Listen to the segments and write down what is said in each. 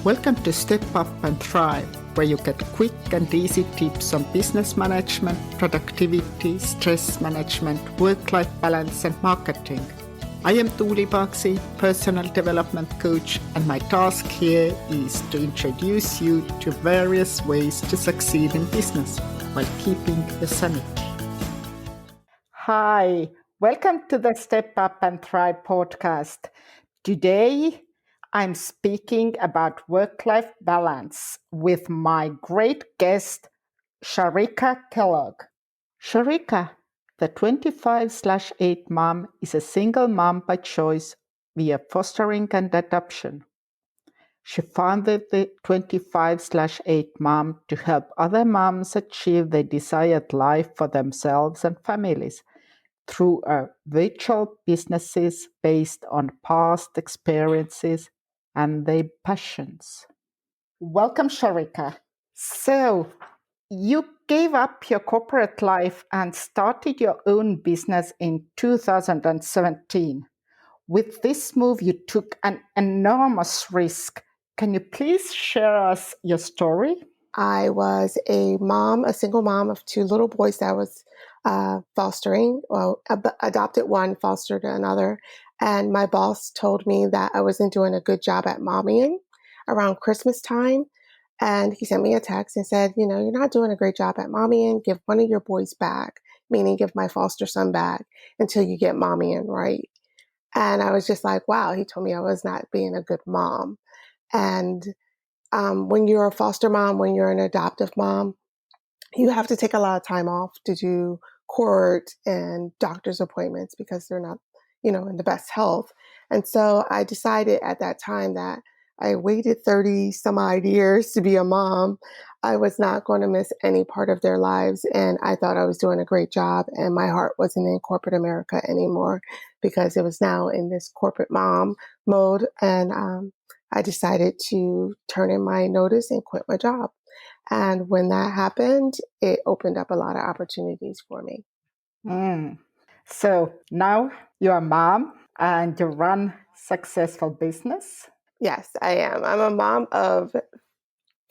Welcome to Step Up and Thrive, where you get quick and easy tips on business management, productivity, stress management, work-life balance, and marketing. I am Tuuli Paksi, personal development coach, and my task here is to introduce you to various ways to succeed in business while keeping your sanity. Hi, welcome to the Step Up and Thrive podcast. Today, I'm speaking about work-life balance with my great guest, Sharika Kellogg. Sharika, the 25/8 mom, is a single mom by choice via fostering and adoption. She founded the 25/8 mom to help other moms achieve their desired life for themselves and families through virtual businesses based on past experiences and their passions. Welcome, Sharika. So, you gave up your corporate life and started your own business in 2017. With this move, you took an enormous risk. Can you please share us your story? I was a single mom of two little boys that I was fostering. Well, adopted one, fostered another. And my boss told me that I wasn't doing a good job at mommying around Christmas time. And he sent me a text and said, you're not doing a great job at mommying. Give one of your boys back, meaning give my foster son back until you get mommying right. And I was just like, wow, he told me I was not being a good mom. And when you're a foster mom, when you're an adoptive mom, you have to take a lot of time off to do court and doctor's appointments because they're not, in the best health. And so I decided at that time that I waited 30 some odd years to be a mom. I was not going to miss any part of their lives. And I thought I was doing a great job. And my heart wasn't in corporate America anymore because it was now in this corporate mom mode. And I decided to turn in my notice and quit my job. And when that happened, it opened up a lot of opportunities for me. So now you're a mom and you run successful business. Yes, I am. I'm a mom of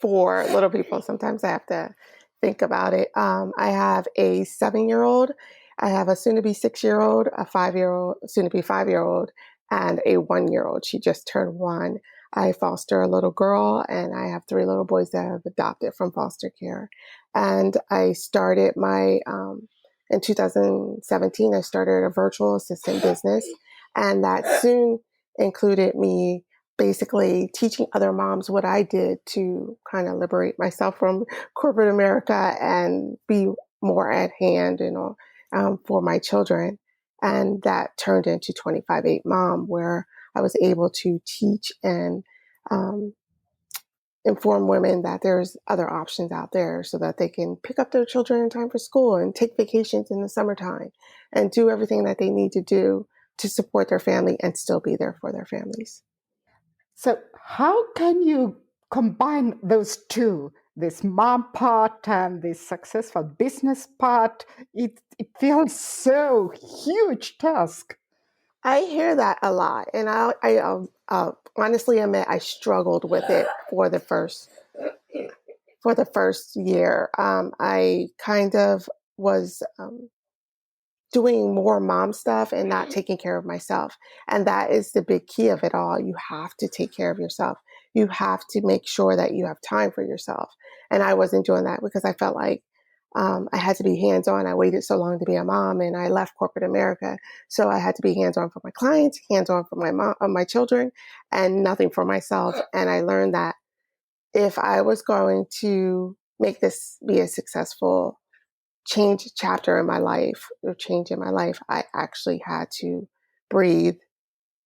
4 little people. Sometimes I have to think about it. I have a 7-year-old. I have a soon-to-be 6-year-old, a 5-year-old, soon-to-be 5-year-old, and a 1-year-old. She just turned 1. I foster a little girl, and I have 3 little boys that I've adopted from foster care. And I started in 2017, I started a virtual assistant business, and that soon included me basically teaching other moms what I did to kind of liberate myself from corporate America and be more at hand, for my children. And that turned into 25/8 Mom, where I was able to teach and inform women that there's other options out there so that they can pick up their children in time for school and take vacations in the summertime and do everything that they need to do to support their family and still be there for their families. So how can you combine those two, this mom part and this successful business part? It feels so huge task. I hear that a lot, and I honestly admit I struggled with it for the first year. I kind of was doing more mom stuff and not taking care of myself, and that is the big key of it all. You have to take care of yourself. You have to make sure that you have time for yourself, and I wasn't doing that because I felt like I had to be hands-on. I waited so long to be a mom, and I left corporate America. So I had to be hands-on for my clients, hands-on for my children, and nothing for myself. And I learned that if I was going to make this be a successful change in my life, I actually had to breathe,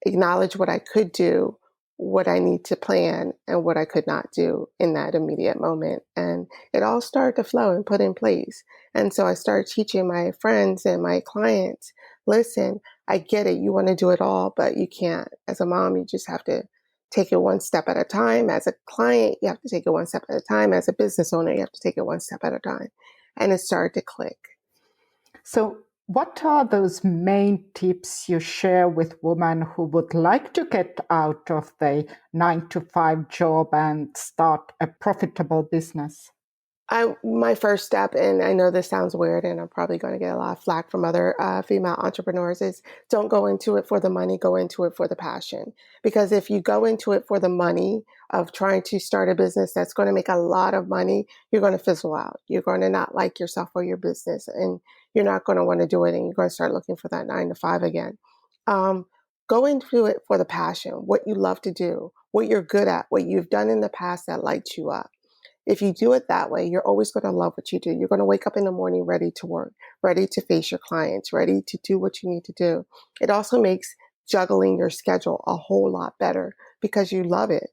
acknowledge what I could do, what I need to plan, and what I could not do in that immediate moment. And it all started to flow and put in place. And so I started teaching my friends and my clients, listen, I get it. You want to do it all, but you can't. As a mom, you just have to take it one step at a time. As a client, you have to take it one step at a time. As a business owner, you have to take it one step at a time. And it started to click. So What are those main tips you share with women who would like to get out of the 9 to 5 job and start a profitable business? My first step, and I know this sounds weird, and I'm probably going to get a lot of flack from other female entrepreneurs, is don't go into it for the money, go into it for the passion. Because if you go into it for the money of trying to start a business that's going to make a lot of money, you're going to fizzle out. You're going to not like yourself or your business, and you're not going to want to do it, and you're going to start looking for that 9 to 5 again. Um, Go into it for the passion, what you love to do, what you're good at, what you've done in the past that lights you up. If you do it that way, you're always going to love what you do. You're going to wake up in the morning ready to work, ready to face your clients, ready to do what you need to do. It also makes juggling your schedule a whole lot better because you love it.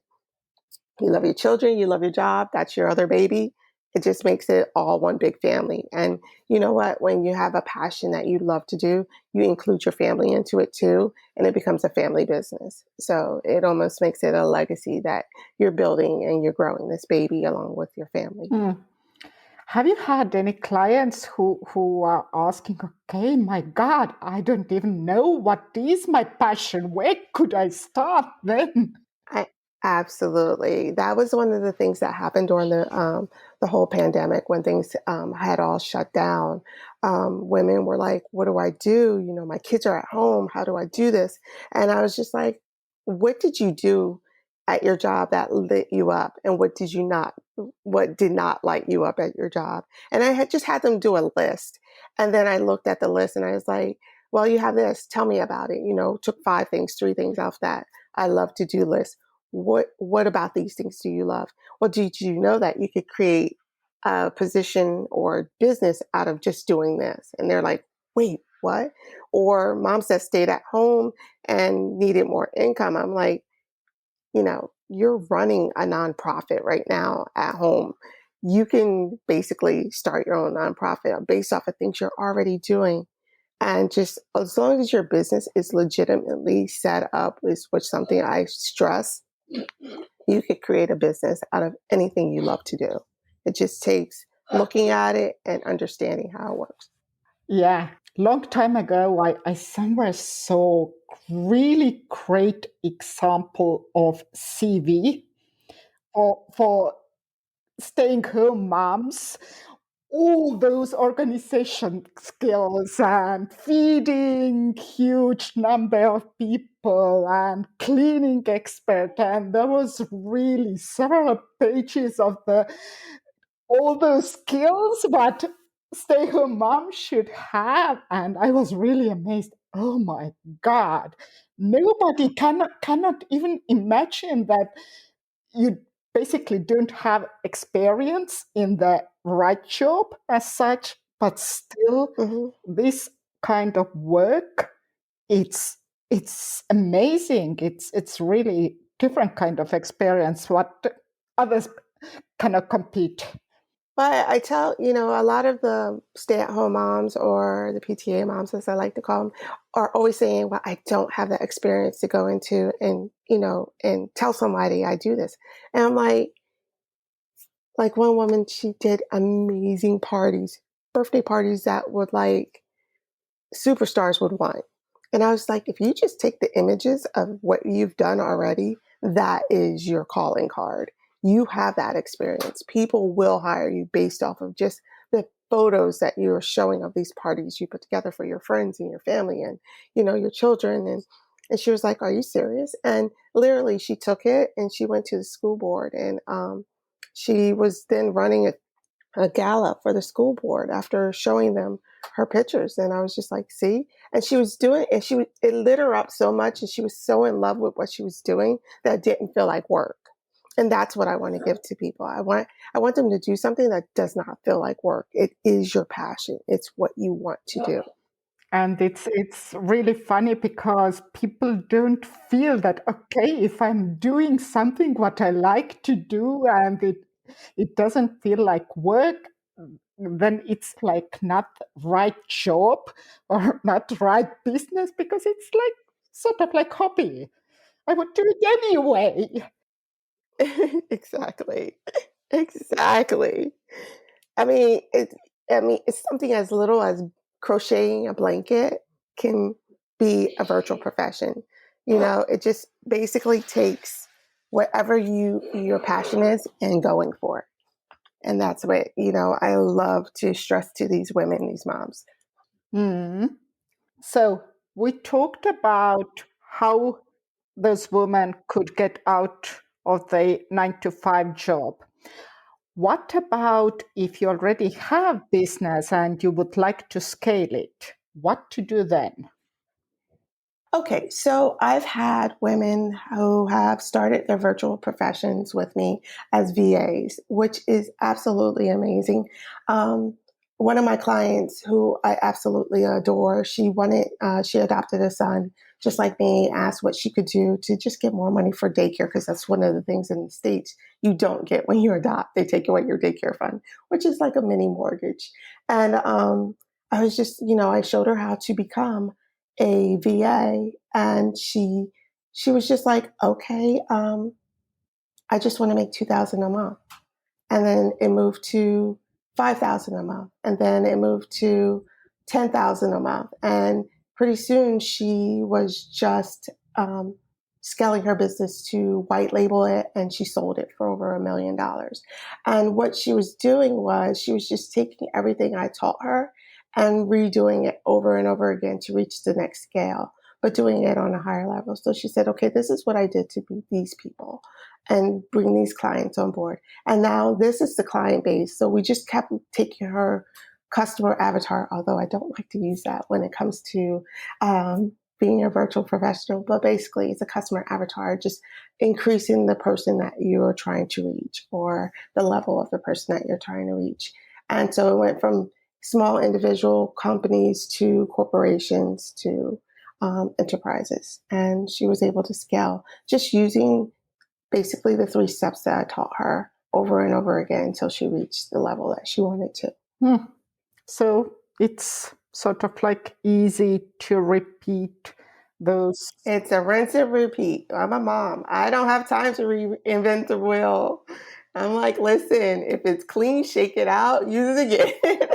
You love your children, you love your job, that's your other baby. It just makes it all one big family. And you know what? When you have a passion that you love to do, you include your family into it too, and it becomes a family business. So it almost makes it a legacy that you're building and you're growing this baby along with your family. Mm. Have you had any clients who are asking, okay, my God, I don't even know what is my passion. Where could I start then? I absolutely. That was one of the things that happened during the whole pandemic when things had all shut down. Women were like, "What do I do? You know, my kids are at home. How do I do this?" And I was just like, "What did you do at your job that lit you up, and what did you not? What did not light you up at your job?" And I had just had them do a list, and then I looked at the list and I was like, "Well, you have this. Tell me about it." You know, took 5 things, 3 things off that I love to do list. What about these things do you love? Well, did you know that you could create a position or business out of just doing this? And they're like, wait, what? Or moms that stayed at home and needed more income. I'm like, you're running a nonprofit right now at home. You can basically start your own nonprofit based off of things you're already doing. And just as long as your business is legitimately set up, is which something I stress, you could create a business out of anything you love to do. It just takes looking at it and understanding how it works. Yeah, long time ago, I somewhere saw really great example of CV for staying home moms, all those organization skills and feeding huge number of people and cleaning expert, and there was really several pages of the all those skills what stay home mom should have, and I was really amazed. Oh my God, nobody cannot even imagine that you basically don't have experience in the right job as such, but still Hmm. this kind of work, it's it's amazing. It's really different kind of experience what others cannot compete. But I tell, a lot of the stay at home moms or the PTA moms, as I like to call them, are always saying, well, I don't have that experience to go into and tell somebody I do this. And I'm like one woman, she did amazing parties, birthday parties that would like superstars would want. And I was like, if you just take the images of what you've done already, that is your calling card. You have that experience. People will hire you based off of just the photos that you're showing of these parties you put together for your friends and your family and, your children. And she was like, are you serious? And literally she took it and she went to the school board and she was then running a gala for the school board after showing them her pictures. And I was just like, see? And she was doing and it lit her up so much and she was so in love with what she was doing that it didn't feel like work. And that's what I want to give to people. I want them to do something that does not feel like work. It is your passion. It's what you want to do. And it's really funny because people don't feel that, okay, if I'm doing something what I like to do and it doesn't feel like work, then it's like not right job or not right business, because it's like sort of like hobby. I would do it anyway. Exactly. Exactly. I mean, it's something as little as crocheting a blanket can be a virtual profession. It just basically takes whatever your passion is and going for it. And that's what, I love to stress to these women, these moms. Mm. So we talked about how those women could get out of the 9 to 5 job. What about if you already have business and you would like to scale it? What to do then? Okay, so I've had women who have started their virtual professions with me as VAs, which is absolutely amazing. One of my clients who I absolutely adore, she adopted a son just like me, asked what she could do to just get more money for daycare, because that's one of the things in the States you don't get when you adopt. They take away your daycare fund, which is like a mini mortgage. And I was just, I showed her how to become a VA, and she was just like, okay, I just want to make 2,000 a month. And then it moved to 5,000 a month. And then it moved to 10,000 a month. And pretty soon she was just scaling her business to white label it, and she sold it for over $1 million. And what she was doing was she was just taking everything I taught her and redoing it over and over again to reach the next scale, but doing it on a higher level. So she said, okay, this is what I did to beat these people and bring these clients on board. And now this is the client base. So we just kept taking her customer avatar, although I don't like to use that when it comes to being a virtual professional, but basically it's a customer avatar, just increasing the person that you're trying to reach or the level of the person that you're trying to reach. And so it went from small individual companies to corporations to enterprises. And she was able to scale just using basically the 3 steps that I taught her over and over again until she reached the level that she wanted to. Hmm. So it's sort of like easy to repeat those. It's a rinse and repeat. I'm a mom. I don't have time to reinvent the wheel. I'm like, listen, if it's clean, shake it out, use it again.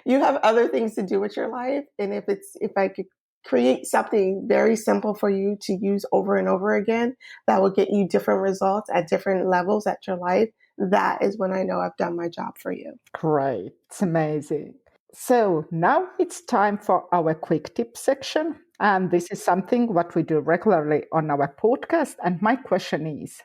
You have other things to do with your life. And if I could create something very simple for you to use over and over again, that will get you different results at different levels at your life, that is when I know I've done my job for you. Great. It's amazing. So now it's time for our quick tip section. And this is something what we do regularly on our podcast. And my question is,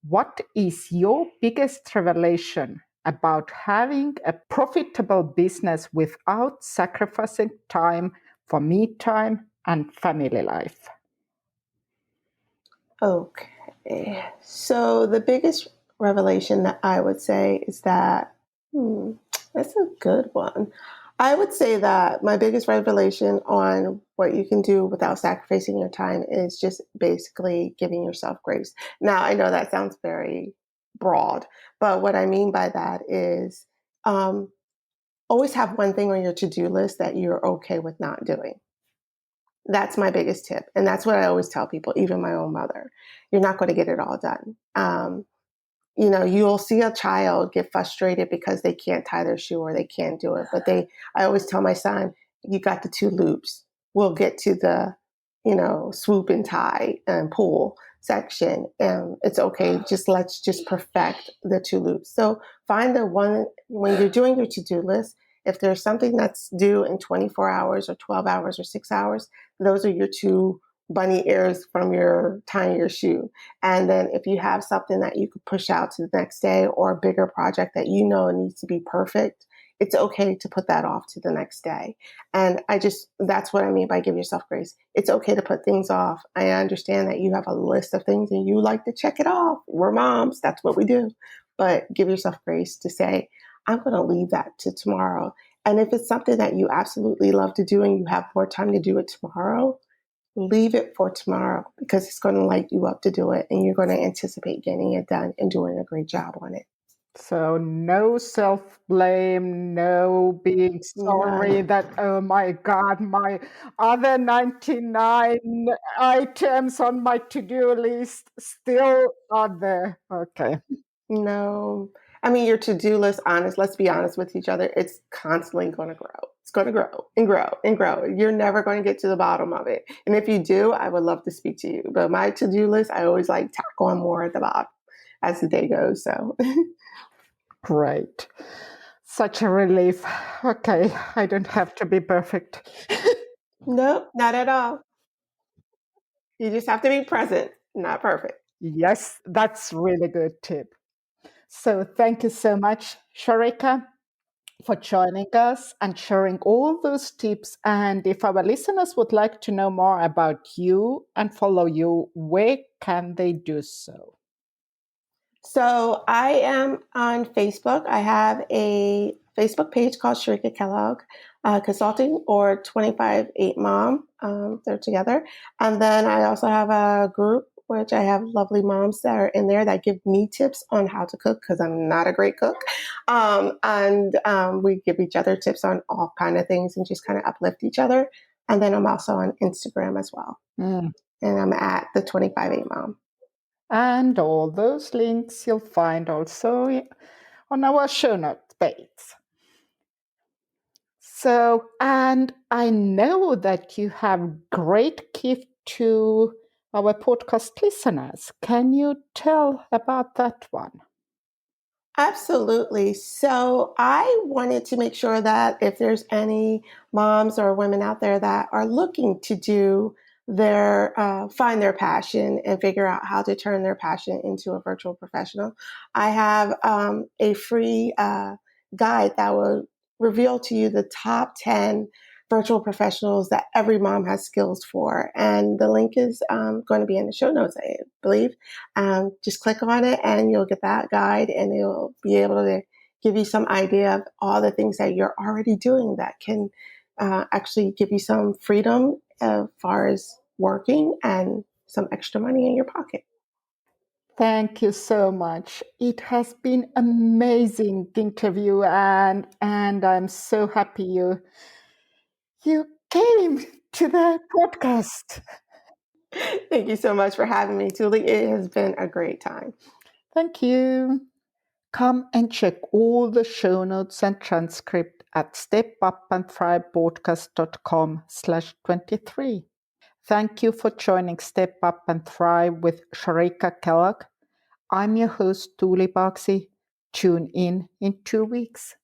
what is your biggest revelation about having a profitable business without sacrificing time for me time and family life? Okay. So the biggest revelation that I would say is that, that's a good one. I would say that my biggest revelation on what you can do without sacrificing your time is just basically giving yourself grace. Now, I know that sounds very broad, but what I mean by that is um, always have one thing on your to-do list that you're okay with not doing. That's my biggest tip. And that's what I always tell people, even my own mother. You're not going to get it all done. You'll see a child get frustrated because they can't tie their shoe or they can't do it. But I always tell my son, you got the 2 loops. We'll get to the, swoop and tie and pull section. And it's okay. Let's just perfect the 2 loops. So find the one when you're doing your to-do list. If there's something that's due in 24 hours or 12 hours or 6 hours, those are your 2 bunny ears from your tying your shoe. And then if you have something that you could push out to the next day or a bigger project that needs to be perfect, it's okay to put that off to the next day. And that's what I mean by give yourself grace. It's okay to put things off. I understand that you have a list of things and you like to check it off. We're moms. That's what we do. But give yourself grace to say, I'm going to leave that to tomorrow. And if it's something that you absolutely love to do and you have more time to do it tomorrow, leave it for tomorrow, because it's going to light you up to do it and you're going to anticipate getting it done and doing a great job on it. So no self-blame, no being sorry None. that, oh my God, my other 99 items on my to-do list still are there. Okay. No. I mean, your to-do list, honest, let's be honest with each other, it's constantly going to grow. It's going to grow and grow and grow. You're never going to get to the bottom of it. And if you do, I would love to speak to you. But my to-do list, I always like tack on more at the bottom as the day goes. So Great. Such a relief. Okay, I don't have to be perfect. nope, not at all. You just have to be present, not perfect. Yes, that's really good tip. So thank you so much, Sharika, for joining us and sharing all those tips. And if our listeners would like to know more about you and follow you, where can they do so? So I am on Facebook. I have a Facebook page called Sharika Kellogg Consulting or 25/8 Mom. They're together. And then I also have a group which I have lovely moms that are in there that give me tips on how to cook because I'm not a great cook. And we give each other tips on all kind of things and just kind of uplift each other. And then I'm also on Instagram as well. Mm. And I'm at the 25/8 Mom. And all those links you'll find also on our show notes page. So, and I know that you have great gift to our podcast listeners. Can you tell about that one? Absolutely. So I wanted to make sure that if there's any moms or women out there that are looking to do find their passion and figure out how to turn their passion into a virtual professional, I have a free guide that will reveal to you the top 10 virtual professionals that every mom has skills for. And the link is going to be in the show notes, I believe. Just click on it and you'll get that guide and it'll be able to give you some idea of all the things that you're already doing that can actually give you some freedom as far as working and some extra money in your pocket. Thank you so much. It has been amazing interview and I'm so happy you came to the podcast. Thank you so much for having me, Julie. It has been a great time. Thank you. Come and check all the show notes and transcript at stepupandthrivepodcast.com/23. Thank you for joining Step Up and Thrive with Sharika Kellogg. I'm your host, Tuli Baxi. Tune in 2 weeks.